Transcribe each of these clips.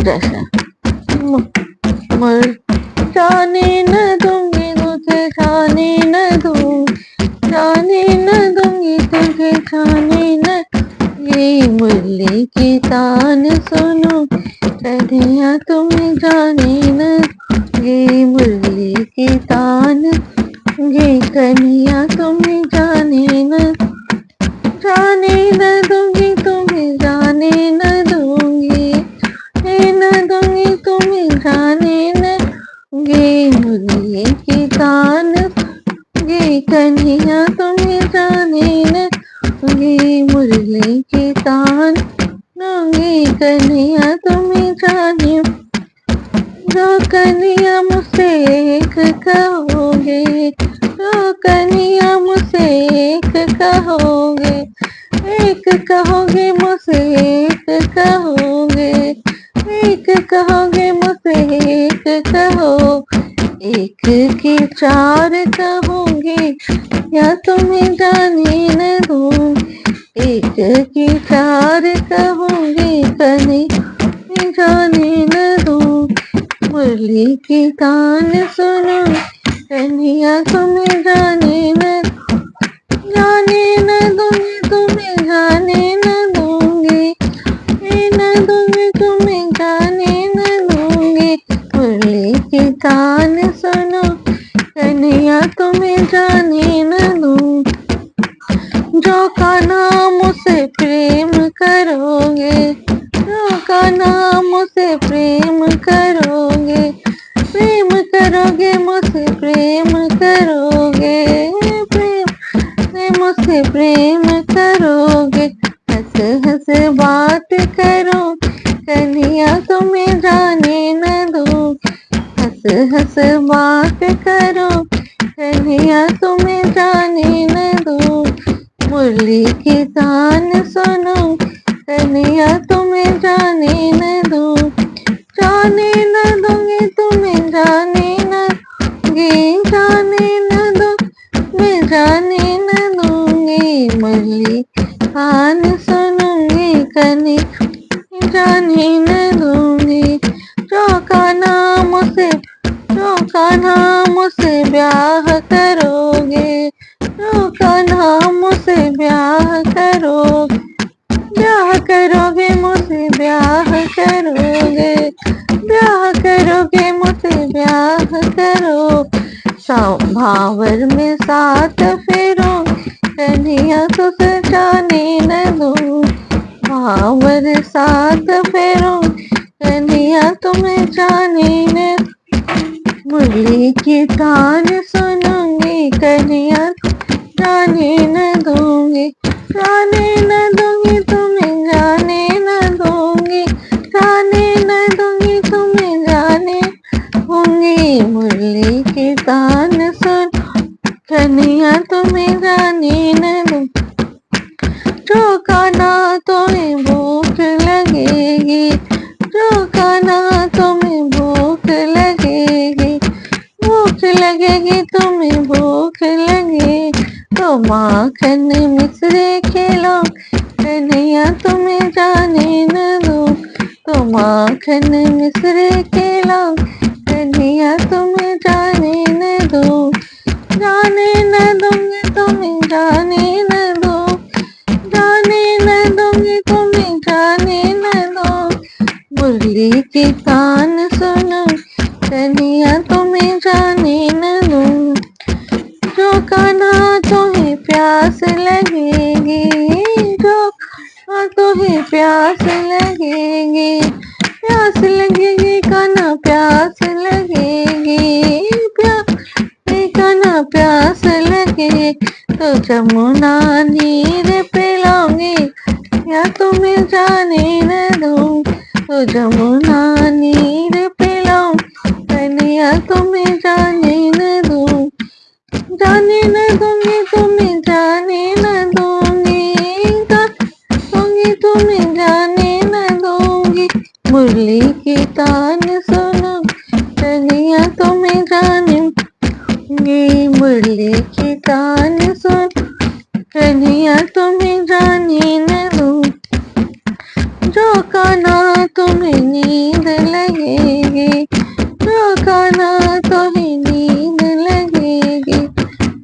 जैसे मर जाने न दूंगी तुझे, जाने न दूंगी, जाने न दूंगी तुझे, जाने न। ये मुरली की तान सुनो कन्हैया तुम्हें जाने न। ये मुरली की तान, ये कन्हैया तुम्हें जाने न। जाने न दूंगी तुम्हें, जाने न दूंगी, न दूंगी तुम्हें, जाने न। ये मुरली की तान, ये कन्हैया तुम्हें जाने न। ये मुरली की तान, ये कन्हैया तुम्हें जाने। जो कन्हैया मुझसे एक कहोगे, जो कन्हैया मुझसे एक कहोगे, एक कहोगे मुझसे एक कहोगे, एक कहोगे मुझसे एक कहो। एक की चार कहोगे या तुम्हें जाने न दूं। एक की चार कहोगे कन्हैया जाने न दूं। मुरली की तान सुनो कन्हैया तुम्हें जाने न। जाने न दूंगी तुम्हें, जाने न दूंगी, न दूंगी तुम्हें, जाने न दूंगी। मुरली की तान सुनो कन्हैया तुम्हें जाने न दूं। जो का नाम से प्रेम करोगे, जो का नाम से प्रेम करोगे, प्रेम करोगे मुझसे प्रेम करोगे, प्रेम मुझसे प्रेम करोगे। हंस हंस बात करो कन्हैया तुम्हें जाने न दूं। हंस हंस बात करो कन्हैया तुम्हें जाने न दूं। मुरली की तान सुनो कन्हैया तुम्हें जाने न दूं। जाने न दूंगी तुम्हें, जाने न दूंगी, जाने न दूंगी, जाने न दूंगी। मुरली तान सुनूंगी कन्हैया जाने न दूंगी। जो का नाम से, जो का नाम से ब्याह करोगे, जो का नाम से ब्याह करोगे, ब्याह करोगे मुझसे ब्याह करोगे, ब्याह करोगे मुझसे ब्याह करो। भावर में साथ फेरो कन्हैया तुझे जाने न दूं। भावर साथ फेरो कन्हैया तुम्हें जाने न। मुरली की तान सुनूंगी कन्हैया जाने न दूंगी। जाने न दूंगी तुम्हें, जाने न दूंगी, जाने न दूंगी तुम्हें, जाने दूंगी। मुरली की तान सुन कन्हैया तुम्हें जाने न दूं। जो खाना तुम्हें भूख लगेगी, जो खाना तुम्हें भूख लगेगी, भूख लगेगी तुम्हें भूख लगे तो माखन मिश्री खिलो कन्हैया तुम्हें जाने न दूं। तो माखन मिश्री खिलो कन्हैया तुम्हें जाने न दूं। जाने न दूंगी तुम्हें, जाने न दूं, जाने न दूंगी तुम्हें, जाने न दूं। मुरली की तान सुनो कन्हैया तुम्हें जाने न दूं। जो कान्हा तुम्हें प्यास लगेगी, जो कान्हा तुम्हें प्यास लगेगी, प्यास लगेगी कान्हा प्यास लगेगी, कान्हा प्यास लगे तो जमुना नीर पिलाऊंगी या तुम्हें जाने न दूं। तो जमुना नीर पिलाऊं कन्हैया तुम्हें जाने न दूं। जाने न दूंगी तुम्हें, जाने न दूंगी, दूंगी तुम्हें, जाने न दूंगी। मुरली की तान सुनो कन्हैया तुम्हें जाने। मुरली की तान सुन कन्हैया तुम्हें जाने न दूं। जो कान्हा तुम्हें नींद गाना तो ही नींद लगेगी,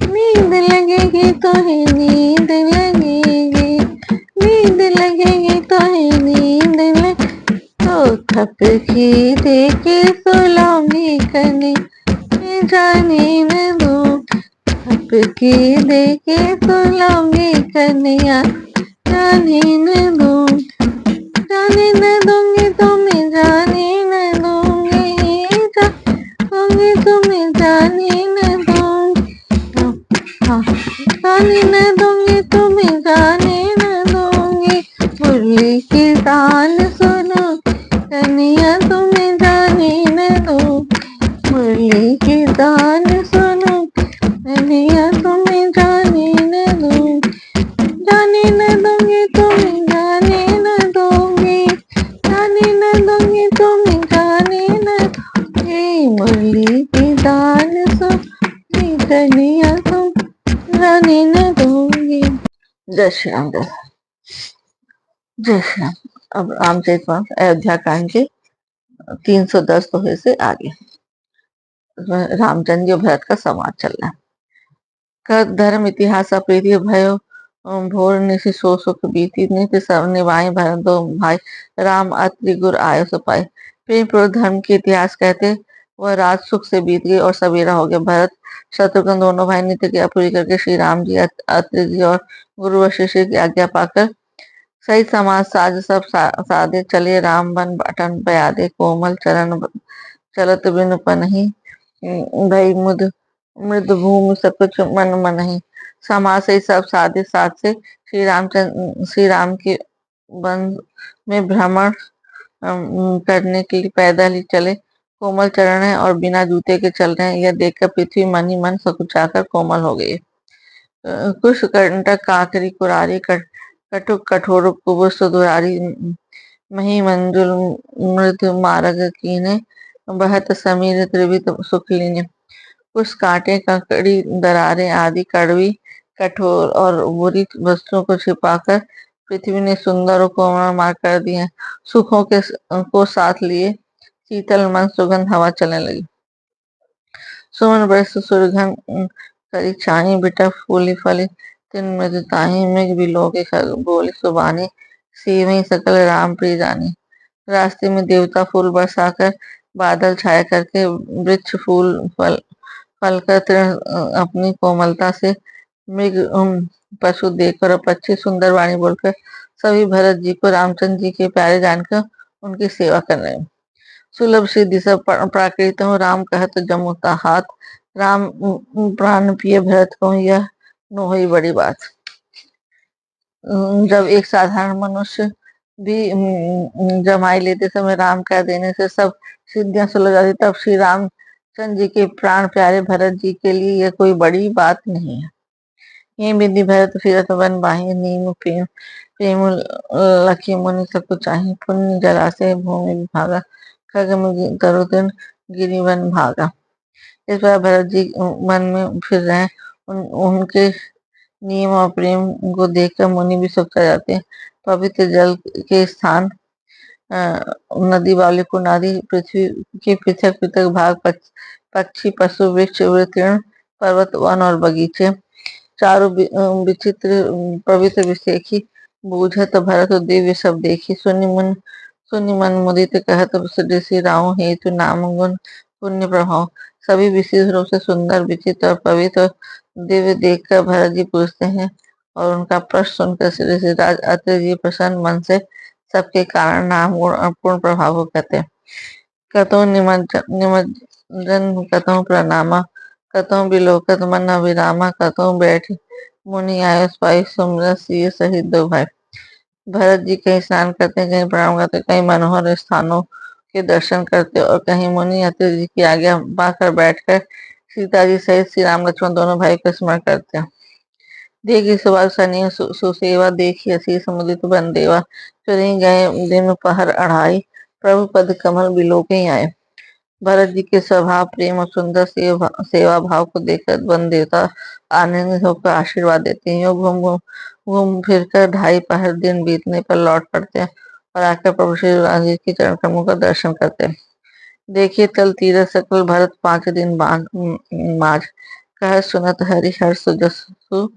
नींद लगेगी तो ही नींद लगेगी, नींद लगेगी तो ही नींद लग तो थप की दे के सुलाऊंगी कने जाने न दूं, थप की दे के सुलाऊंगी कन्या जाने न दूं, जाने न दूंगी तुम्हें जाने न दूंगी, दूंगी तुम्हें जाने न दूंगी, हाँ, जाने न दूंगी तुम्हें जाने न दूंगी, मुरली की तान सुनो कन्या तुम्हें जाने न दूं, मुरली की तान सुनो कन्या तुम्हें जाने न दूं, जाने न दूंगी तुम्हें जाने न दूंगी, जाने न दूंगी तुम्हें जाने न दूंगी, मुरली की तान सुनो कन्या तुम जाने न दूंगी। जय श्री राम। जय श्री राम। अब रामचरितमानस अयोध्या कांड के 310 दोहे से आगे रामचंद्र और भरत का संवाद चल रहा है। कर धर्म इतिहास अप्रीति भयो भोर निशि सो सुख बीती नित सब निभाए भरत दो भाई राम अत्रि गुर आयो सपाई। प्रेम पूर्वक धर्म के इतिहास कहते वह रात सुख से बीत गई और सवेरा हो गया। भरत शत्रुघ्न दोनों भाई नित्य क्रिया पूरी करके श्री राम जी अत्रि जी और गुरु वशिष्ठ की आज्ञा पाकर सही समाज साज सब साधे चले राम बन बटन बयादे कोमल चरण चलत बिनु पनहि भई मुद मृद भूमि सकुच मन मनहि। समाज से सब साधे साथ से श्री राम के वन में भ्रमण करने के लिए पैदल ही चले। कोमल चरण है और बिना जूते के चल रहे हैं, यह देखकर पृथ्वी मन ही मन सकुचाकर कोमल हो गई। कुश कंटक काकरी कुरारी कटुक कठोर कुबुर सुधुरारी मही मंजुल मृद मारग कीने बहत समीर त्रिवित सुख लीने। कुछ कांटे ककड़ी दरारें आदि कड़वी कठोर और बुरी वस्तुओं को छिपाकर पृथ्वी ने सुंदर और कोमल मार कर दिए। सुखों के को साथ लिए शीतल मन सुगंध हवा चलने लगी। सुमन बरस सुरघन करी छाई बिटप फूली फली तिन मृदुताही मृग बिलो के बोली सुबानी सेवई सकल राम प्रिय जानी। रास्ते में देवता फूल बरसाकर बादल छाया करके वृक्ष फूल फलकर तृण अपनी कोमलता से मृग पशु देखकर और पक्षी सुंदर वाणी बोलकर सभी भरत जी को रामचंद्र जी के प्यारे जानकर उनकी सेवा कर रहे हैं। सुलभ सिद्धि सब प्राकृत हूँ राम कहत जमुता हाथ राम प्राण प्रिय भरत को यह नोही बड़ी बात। जब एक साधारण मनुष्य भी जमाई लेते समय राम कह देने से सब सिद्धियां सुलझ जाती, तब श्री रामचंद्र जी के प्राण प्यारे भरत जी के लिए यह कोई बड़ी बात नहीं है। ये विधि भरत फिरत वन बाहि नीम प्रेम प्रेम लखी मुनि सब चाही पुण्य जला से भूमि भागा खग में तरुदिन गिरी वन भागा। इस बार भरत जी वन में फिर रहे उनके नियम और प्रेम को देखकर मुनि भी सुख जाते हैं। पवित्र जल के स्थान नदी वाले कुंड आदि पृथ्वी के पृथक पृथक भाग पक्षी पशु वृक्ष तृण पर्वत वन और बगीचे चारों विचित्र पवित्र विशेखी बूझत भरत दिव्य सब देखी सुनि मन मुदित कहत श्री राम हेतु नाम गुण पुण्य प्रभाव। सभी विशेष रूप से सुंदर विचित्र और पवित्र दिव्य देखकर भरत जी पूछते हैं और उनका प्रश्न सुनकर श्री श्रीराज अत्रि जी प्रसन्न मन से सबके कारण नाम गुण और पूर्ण प्रभाव को कहते हैं। कतो निमज्जन कतो प्रणामा कतो बिलोकत मन अभिरामा कतो बैठ मुनि आयो पाई सुमरस ये सहित दो भाई। भरत जी कहीं स्नान करते हैं, कहीं प्रणाम करते, कहीं मनोहर स्थानों के दर्शन करते और कहीं मुनि अत्रि जी की आज्ञा पाकर बैठकर सीता जी सहित श्री राम लक्ष्मण दोनों भाई का स्मरण करते हैं। देखी सुबह सनी सुसेवा देखी असी समुदित बन देवा चुरी गए दिन पहर अढ़ाई प्रभु पद कमल बिलो के आए। भरत जी के स्वभाव प्रेम और सुंदर सेवा भाव को देखकर वन देवता आनंदित होकर आशीर्वाद देते हैं। घूम फिर कर 2.5 पहर दिन बीतने पर लौट पड़ते हैं और आकर प्रभु श्री राम जी के चरण कमलों का दर्शन करते हैं। देखिए तल तीरथ सकल भरत 5 दिन माज, कह सुनत हरि हर्ष जसु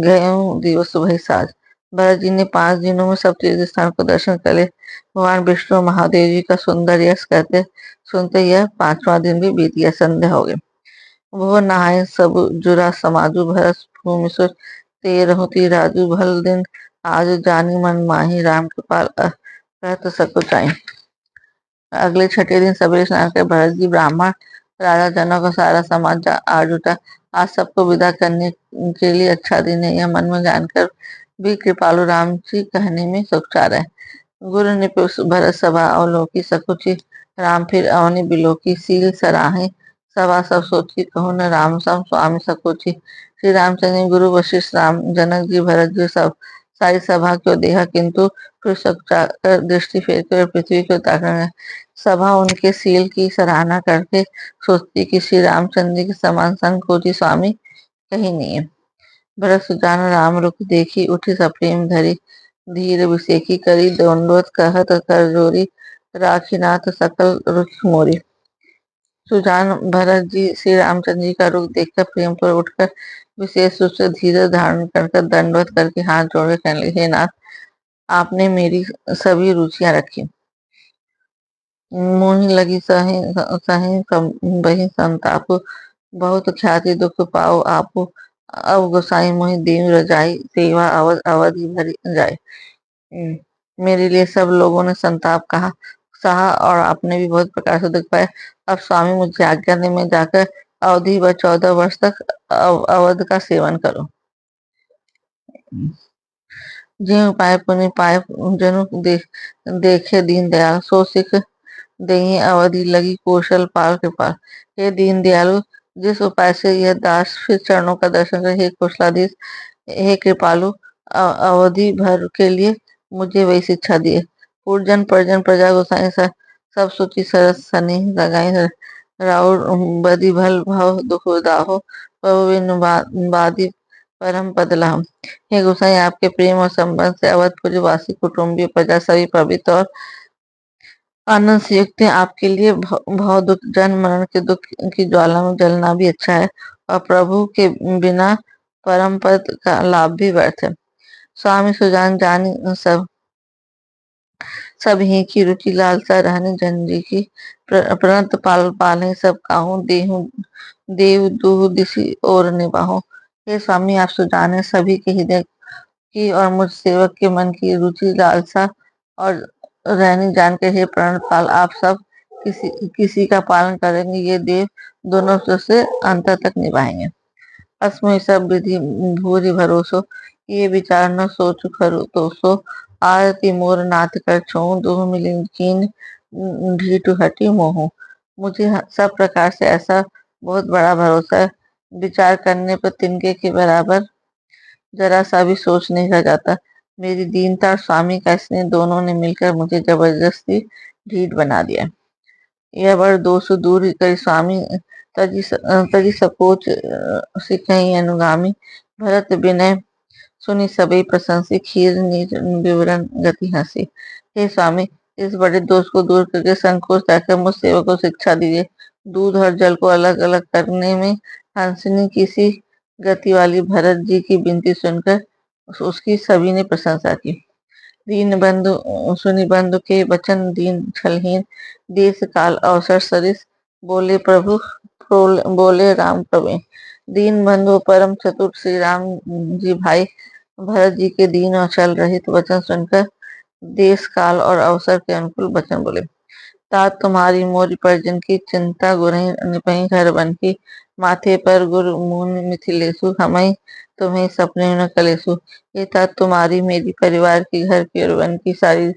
गयो दिवस भई साज। भरत जी ने 5 दिनों में सब तीर्थ स्थान को दर्शन कर ले। भगवान विष्णु और महादेव जी का सुंदर यश कहते सुनते यह 5वां दिन भी बीत गया, संध्या हो गई। वो नहाए सब जुरा समाजु, भरत भूमि सुर तेरहु राजू, भल दिन आज जानी मन माही, राम कृपाल कहत सको चाहि। अगले छठे दिन सवेरे स्नान कर भरत जी ब्राह्मण राजा जनक का सारा समाज आ जुटा। आज सबको विदा करने के लिए अच्छा दिन है, यह मन में जानकर भी कृपालु राम जी कहने में सुखचार है। गुरु ने भरत सभा अवलोकी सकुचि, राम फिर अवनि बिलोकी, सील सराहे सभा सब सोची, कहूँ न राम सम स्वामी सकुचि। श्री रामचंद्र गुरु वशिष्ठ राम जनक जी भरत जी सब सारी सभा को देखा, किंतु फिर कर दृष्टि फेर कर पृथ्वी को ताकने। सभा उनके सील की सराहना करके सोचती कि श्री रामचंद्र के समान संकोची स्वामी कहीं नहीं है। भरत सुजान राम रुख देखी, उठी सप्रेम धरी, धीर विसेखी करी दंडवत कहत कर जोरी, राखीनाथ सकल रुख मोरी। सुजान भरत जी श्री रामचंद्र जी का रुख देखकर प्रेम पर उठकर विशेष रूप से धीरज धारण कर दंडवत करके हाथ जोड़े कहने लगे, हे नाथ, आपने मेरी सभी रुचियां रखी, मोहि लगी सही सही बही संताप, बहुत ख्याति दुख पाओ आपो, अब गोसाई मोहि दीन रजाई, सेवा अवधि भरी जाए। मेरे लिए सब लोगों ने संताप कहा सहा और आपने भी बहुत प्रकार से दुख पाया। अब स्वामी मुझे आज्ञा दे, मैं जाकर अवधि व 14 वर्ष तक अवध का सेवन करूं। ज्यों पाए पुनि पाए जनु देखे दीन दयाल, सो सिख देहि अवधि लगी कौशल पाल कृपाल। हे दीन दयालु, जिस उपाय से यह दास फिर चरणों का दर्शन करे, हे कौशलाधीश, हे कृपालु, अवधि भर के लिए मुझे वही शिक्षा दिए। पूर्जन परजन प्रजा गोसाई सब सूची सरस सनी लगाई, राउर बदि भल भाव दुख दाहो, प्रभु बिनु बादी परम पद लाहो। हे गोसाई, आपके प्रेम और संबंध से अवधपुरी वासी कुटुंबी प्रजा सभी पवित्र और आनंद से युक्त है। आपके लिए भव दुख जन्म मरण के दुख की ज्वाला में जलना भी अच्छा है, और प्रभु के बिना परम पद का लाभ भी व्यर्थ है। स्वामी सुजान जानी सब ही की रुचि लालसा रहने जन जी की, प्रणत पाल पाले सब काहू देहु देव दुह दिशि और निबाहो। हे स्वामी, आप सुजाने सभी के हृदय की और मुझ सेवक के मन की रुचि लालसा और रहनी जानकर, हे प्रणपाल, आप सब किसी किसी का पालन करेंगे, ये देव दोनों से अंत तक निभाएंगे। अस्मि सब विधि भूरि भरोसो, ये विचार न सोच खरु तो सो, आरती मोर नाथ कर छो, दुह मिलिन कीन ढीठु हटी मोह। मुझे सब प्रकार से ऐसा बहुत बड़ा भरोसा है, विचार करने पर तिनके के बराबर जरा सा भी सोच नहीं रह जाता। मेरी दीनता और स्वामी का स्नेह दोनों ने मिलकर मुझे जबरदस्ती ढीठ बना दिया। यह वर दोष दूर करी स्वामी, तजी सपोच सिकहि अनुगामी, भरत विनय सुनी सबई प्रशंसी, खीर निज विवरण गति हंसी। हे स्वामी, इस बड़े दोष को दूर करके संकोच त्यागकर मुझ सेवक को शिक्षा दीजिए। दूध और जल को अलग अलग करने में हंसनी किसी गति वाली भरत जी की विनती सुनकर उसकी सभी ने प्रशंसा की। दीन बंधु सुनि बंधु के वचन, दीन छलहीन देश काल अवसर सरिस, बोले प्रभु बोले राम प्रभु। दीन बंधु परम चतुर श्री राम जी भाई भरत जी के दीन और छल रहित वचन सुनकर देश काल और अवसर के अनुकूल वचन बोले। तात तुम्हारी मोरी परिजन की चिंता, गुरहि निपहि घर बन की, माथे पर गुर मुनि मिथिलेसु, हमई तुम्हें सपने न कलेसु। ये तात तुम्हारी मेरी परिवार की घर की और वन की सारी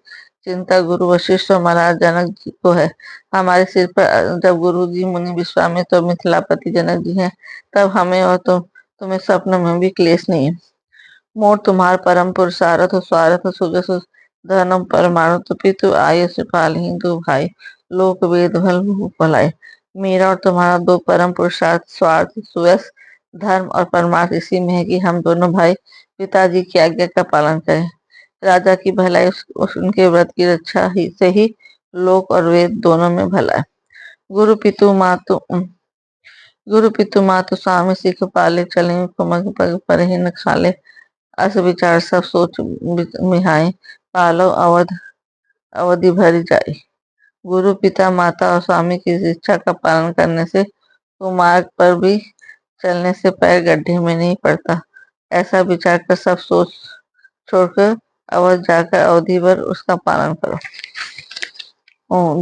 चिंता गुरु वशिष्ठ और महाराज जनक जी को है। हमारे सिर पर जब गुरु जी मुनि विश्वामित्र और मिथिलापति जनक जी हैं, तब हमें और तुम्हें स्वप्न में भी क्लेश नहीं है। मोर तुम्हार परम पुरुषार्थ स्वार्थ सुजस धनम परमाणु पितु आयुष पाल हिंदू भाई, लोक वेद भल भलाई। मेरा और तुम्हारा दो परम पुरुषार्थ स्वार्थ सुयस धर्म और परमार्थ इसी में है कि हम दोनों भाई पिताजी की आज्ञा का पालन करें। राजा की भलाई उनके व्रत की रक्षा ही से ही लोक और वेद दोनों में भला है। गुरु पितु मातु गुरु पितु मातु स्वामी सिख पाले, चले कुमक पग पर ही न खाले। अस विचार सब सोच मिहाई, पालो अवधि भरी जाई। गुरु पिता माता और स्वामी की शिक्षा का पालन करने से कुमार्ग पर भी चलने से पैर गड्ढे में नहीं पड़ता। ऐसा विचार कर सब सोच छोड़कर अवध जाकर अवधि भर उसका पालन करो।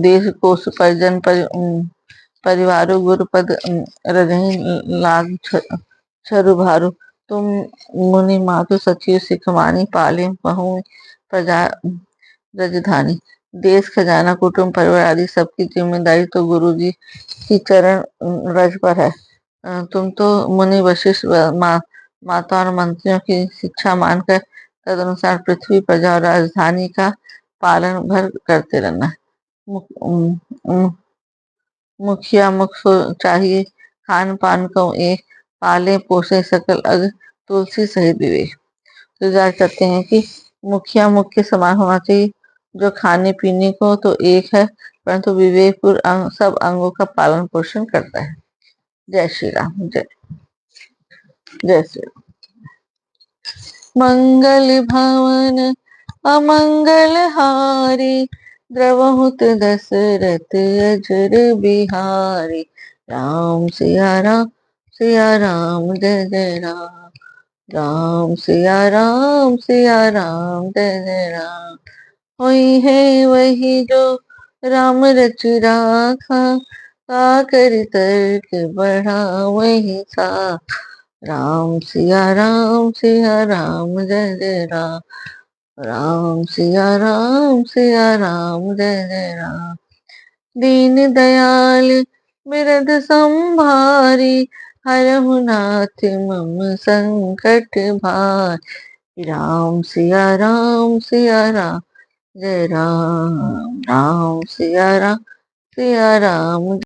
देश कोश परिजन परिवारो गुरुपद रजहि लाग छरु भारू। तुम मुनि मातु सचिव सिखवानी, पाले पहु प्रजा रजधानी। देश खजाना कुटुंब परिवार आदि सबकी जिम्मेदारी तो गुरु जी की चरण रज पर है। तुम तो मुनि वशिष्ठ माता और मंत्रियों की शिक्षा मानकर तदनुसार पृथ्वी प्रजा और राजधानी का पालन भर करते रहना। मुखिया मुख सो चाहिए, खान पान को एक, पाले पोसे सकल अग, तुलसी सहित विवेक। तो जान सकते हैं कि मुखिया मुख के समान होना चाहिए, जो खाने पीने को तो एक है परंतु विवेकपूर्ण सब अंगों का पालन पोषण करता है। जय श्री राम। जय जय श्री राम। मंगल भवन अमंगल हारी, द्रवहुत दशरथ अजर बिहारी। राम सिया राम, सिया राम जय जय राम। राम सिया राम, सिया राम जय जय राम। वही है वही जो राम रच राखा, कर तर्क बढ़ा वही सा। राम सिया राम जय जय राम। राम सिया राम जय जय राम। दीन दयाल बिरद संभारी, हरहु नाथ मम संकट भारी। राम सिया राम, सिया राम जय राम। राम सिया राम, सिया राम।